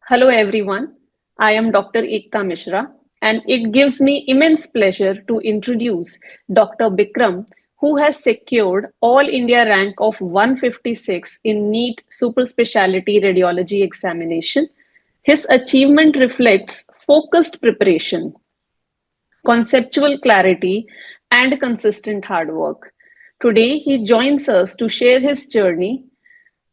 Hello, everyone. I am Dr. Ekta Mishra, and it gives me immense pleasure to introduce Dr. Bikram, who has secured All India rank of 156 in NEET Super Speciality Radiology examination. His achievement reflects focused preparation, conceptual clarity, and consistent hard work. Today, he joins us to share his journey,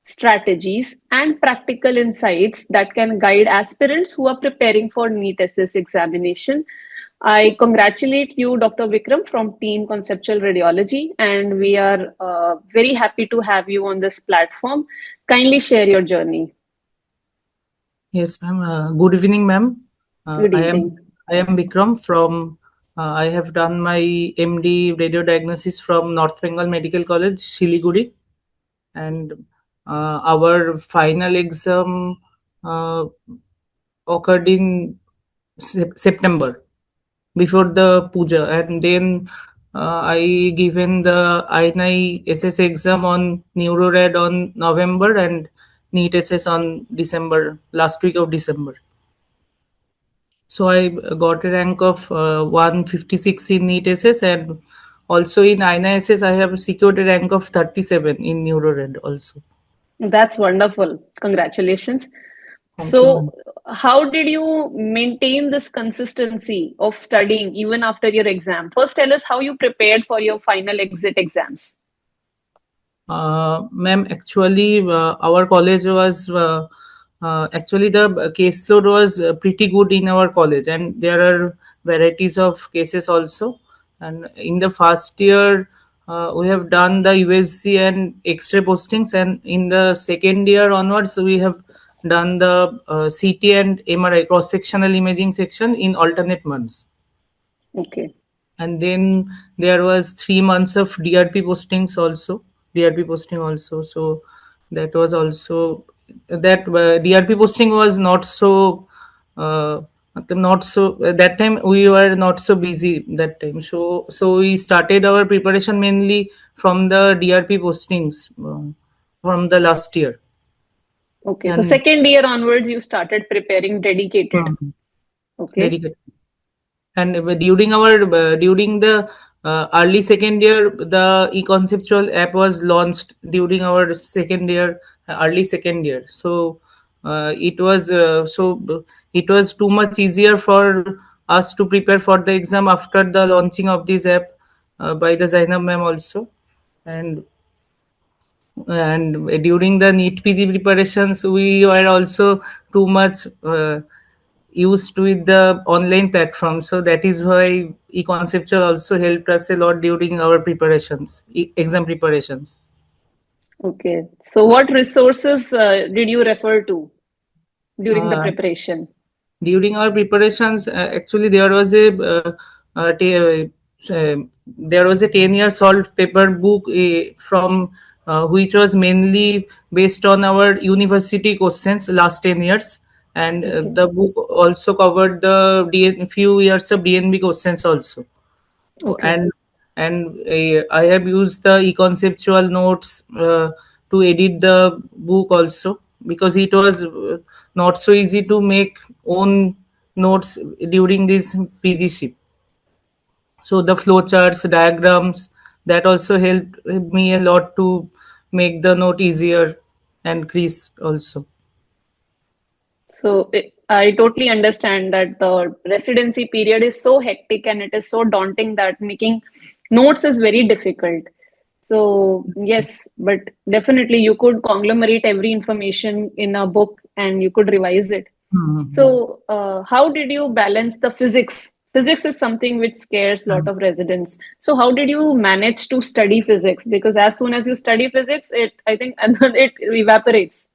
strategies, and practical insights that can guide aspirants who are preparing for NEET SS examination. I congratulate you, Dr. Vikram, from Team Conceptual Radiology, and we are very happy to have you on this platform. Kindly share your journey. Yes, ma'am. Good evening, ma'am. Good evening. I am Bikram from. I have done my MD radio diagnosis from North Bengal Medical College, Siliguri, and our final exam uh, occurred in September before the puja, and then I given the INI SS exam on Neuro-Rad on November and NEET SS on December, last week of December. So I got a rank of 156 in NEET SS, and also in INISS I have secured a rank of 37 in NeuroRed also. That's wonderful. Congratulations. Thank you, So, ma'am. how did you maintain this consistency of studying even after your exam? First, tell us how you prepared for your final exit exams. Ma'am, actually, our college was actually the caseload was pretty good in our college, and there are varieties of cases also. And in the first year, we have done the USG and X-ray postings, and in the second year onwards, we have done the CT and MRI cross-sectional imaging section in alternate months. Okay. And then there was 3 months of DRP posting also. So that was also that DRP posting was not so not so that time we were not so busy that time, so we started our preparation mainly from the DRP postings from the last year. Okay. So, And second year onwards, you started preparing dedicated. um, Okay. dedicated. And during the early second year, the e-conceptual app was launched during our second year, early second year. So it was too much easier for us to prepare for the exam after the launching of this app by the Zainab ma'am also. And and during the NEET PG preparations, we were also too much used with the online platform. So that is why e-conceptual also helped us a lot during our preparations, exam preparations. Okay. So, what resources did you refer to during the Uh, preparation? During our preparations, actually uh, ta- uh, there was a 10-year solved paper book from which was mainly based on our university questions last 10 years, and Okay. the book also covered the few years of DNB questions also. Okay. And I have used the e-conceptual notes to edit the book also, because it was not so easy to make own notes during this PGC. So the flowcharts, diagrams, that also helped me a lot to make the note easier and crisp also. So I totally understand that the residency period is so hectic and it is so daunting that making notes is very difficult. So, yes, but definitely you could conglomerate every information in a book and you could revise it. Mhm. So, how did you balance the physics? Physics is something which scares a lot Mhm. of residents. So, how did you manage to study physics? Because as soon as you study physics, I think, and then it evaporates.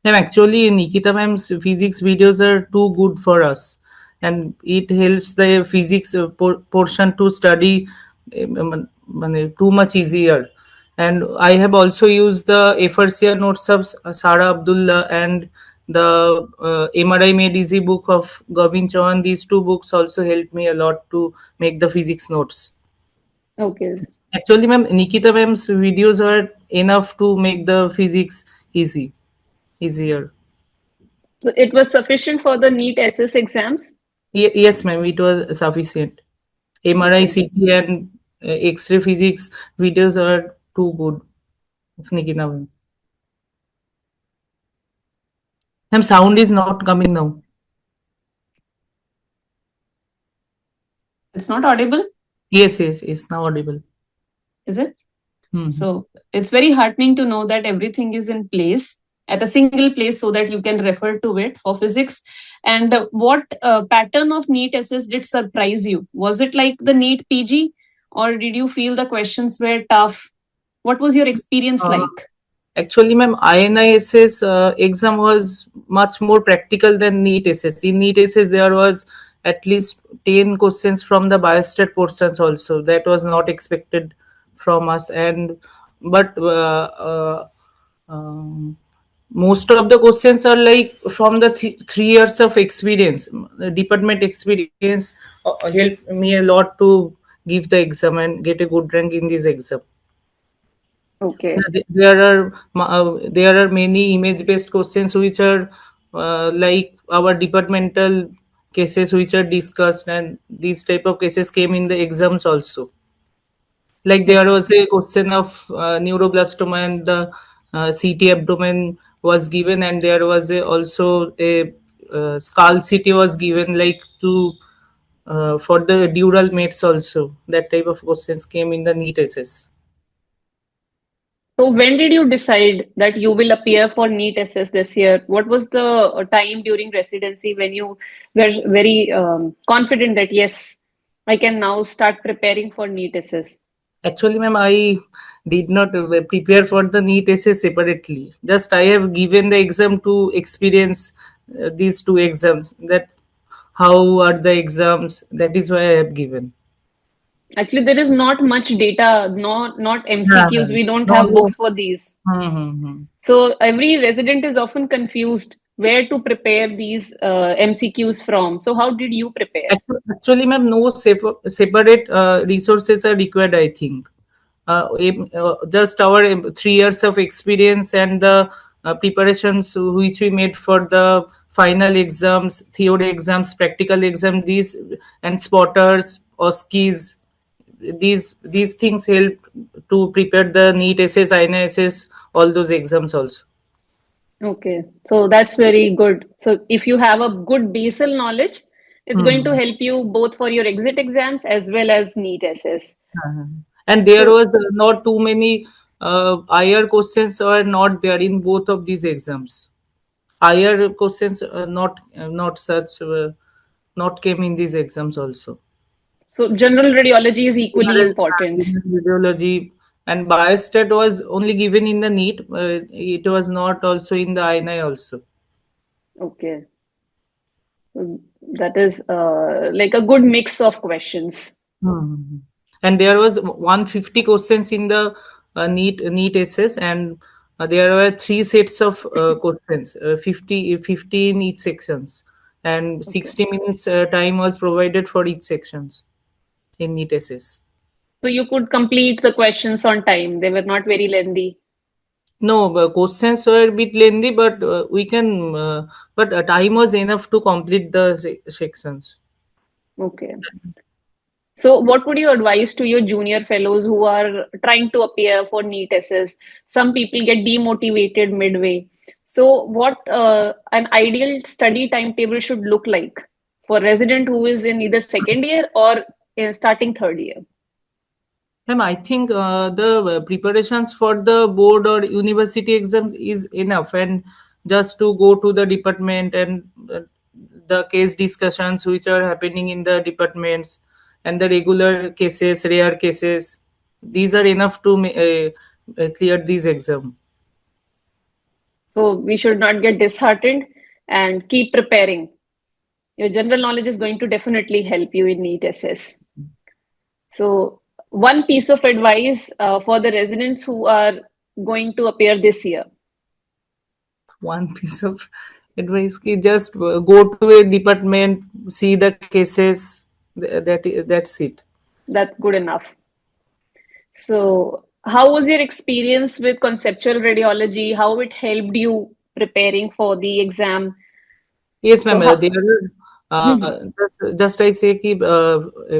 Yeah, actually, Nikita ma'am's physics videos are too good for us, and it helps the physics portion to study too much easier. And I have also used the FRCR notes of Sara Abdullah and the MRI Made Easy book of Govin Chauhan. These two books also helped me a lot to make the physics notes. Okay. Actually, ma'am, Nikita ma'am's videos are enough to make the physics easier. So it was sufficient for the NEET SS exams? Yes, ma'am, it was sufficient. MRI, Okay. CT, and X-ray physics videos are too good. Nikita, ma'am. Ma'am, sound is not coming now. It's not audible, Yes, it's now audible. is it? Hmm. So it's very heartening to know that everything is in place at a single place so that you can refer to it for physics. And what pattern of NEET SS did surprise you? Was it like the NEET PG, or did you feel the questions were tough? What was your experience Uh, like? Actually, ma'am, INISS exam was much more practical than NEET SS. In NEET SS, there was at least 10 questions from the biostat portions also. That was not expected from us. But most of the questions are like from the 3 years of experience. The department experience helped me a lot to give the exam and get a good rank in this exam. Okay. There are many image based questions which are like our departmental cases which are discussed, and these type of cases came in the exams also. Like there was a question of neuroblastoma, and the CT abdomen was given, and there was also a skull CT was given, like to for the dural mates also. That type of questions came in the NEET SS. So when did you decide that you will appear for NEET SS this year? What was the time during residency when you were very confident that yes, I can now start preparing for NEET SS? Actually, ma'am, I did not prepare for the NEET essay separately. Just I have given the exam to experience these two exams. That how are the exams? That is why I have given. Actually, there is not much data, not Yeah. MCQs. We don't No, have no. books for these. Hmm. So every resident is often confused where to prepare these MCQs from. So how did you prepare? Actually, ma'am, no separate resources are required, I think. Just our 3 years of experience and the preparations which we made for the final exams, theory exams, practical exam, these and spotters, OSCEs, these things help to prepare the NEET SS, INA all those exams also. Okay, so that's very good. So if you have a good basal knowledge, it's going to Hmm. help you both for your exit exams as well as NEET SS. Uh-huh. And there So, was not too many IR questions are not there in both of these exams. IR questions not such not came in these exams also. so general radiology is equally General important. radiology and biostat was only given in the NEET. It was not also in the INI also. Okay, so that is like a good mix of questions. Mhm. And there was 150 questions in the NEET SS, and there were three sets of questions, 50 in each sections, and Okay, 60 minutes time was provided for each sections in NEET SS. so you could complete the questions on time. They were not very lengthy. No, questions were a bit lengthy, but but time was enough to complete the sections. Okay. So, what would you advise to your junior fellows who are trying to appear for NEET SS? Some people get demotivated midway. So, what an ideal study timetable should look like for a resident who is in either second year or in starting third year? Ma'am, I think the preparations for the board or university exams is enough, and just to go to the department and the case discussions which are happening in the departments and the regular cases, rare cases, these are enough to clear this exam. So, we should not get disheartened and keep preparing. Your general knowledge is going to definitely help you in NEET SS. So, one piece of advice for the residents who are going to appear this year. One piece of advice ki just go to a department, see the cases, that's it. That's good enough. So, how was your experience with conceptual radiology? How it helped you preparing for the exam? Yes, ma'am. So how, There are Mhm. just I say ki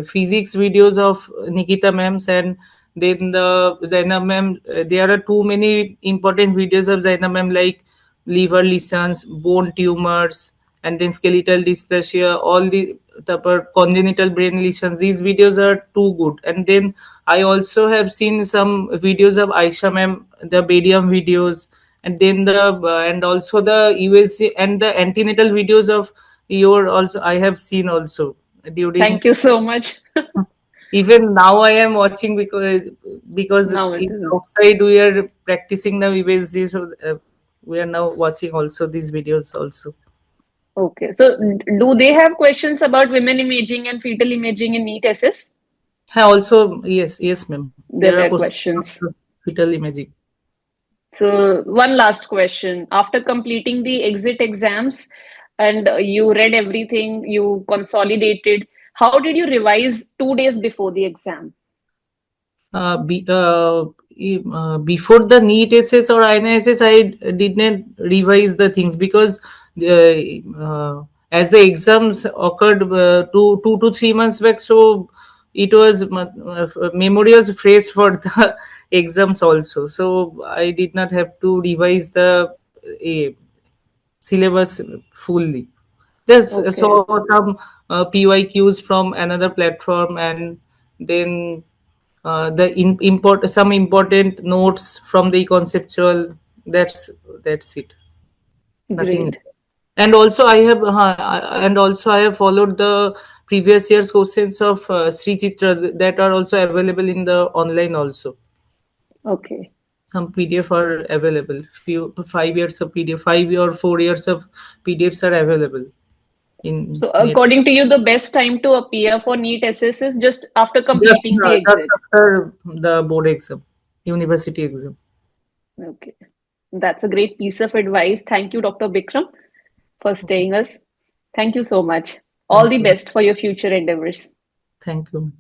physics videos of Nikita ma'ams, and then the Zainab ma'am. There are too many important videos of Zainab ma'am, like liver lesions, bone tumors, and then skeletal dysplasia, all the congenital brain lesions. These videos are too good. And then I also have seen some videos of Aisha ma'am, the Badium videos, and then and also the USC and the antenatal videos of your also I have seen also during. Thank you so much. Even now I am watching because Now it in is. outside we are practicing the USC, so we are now watching also these videos also. Okay. So do they have questions about women imaging and fetal imaging in NEET SS? Also, yes, ma'am. There There are are questions questions. of fetal imaging. So one last question. After completing the exit exams and you read everything, you consolidated, how did you revise 2 days before the exam? Before the NEET SS or INSS, I did not revise the things because as the exams occurred 2 to 3 months back, so it was memory was fresh for the exams also. So I did not have to revise the syllabus fully. Just Okay, saw some PYQs from another platform, and then import some important notes from the conceptual. That's it. Nothing. great. And also I have followed the previous year's questions of Sri Chitra that are also available in the online also. Okay. Some PDF are available. Few 5 years of PDF, 5 or 4 years of PDFs are available in So net. according to you, the best time to appear for NEET SS is just after completing the Just exit. after the board exam, university exam. Okay. That's a great piece of advice. Thank you, Dr. Bikram, for Okay. staying us. Thank you so much. All Thank the you. best for your future endeavors. Thank you.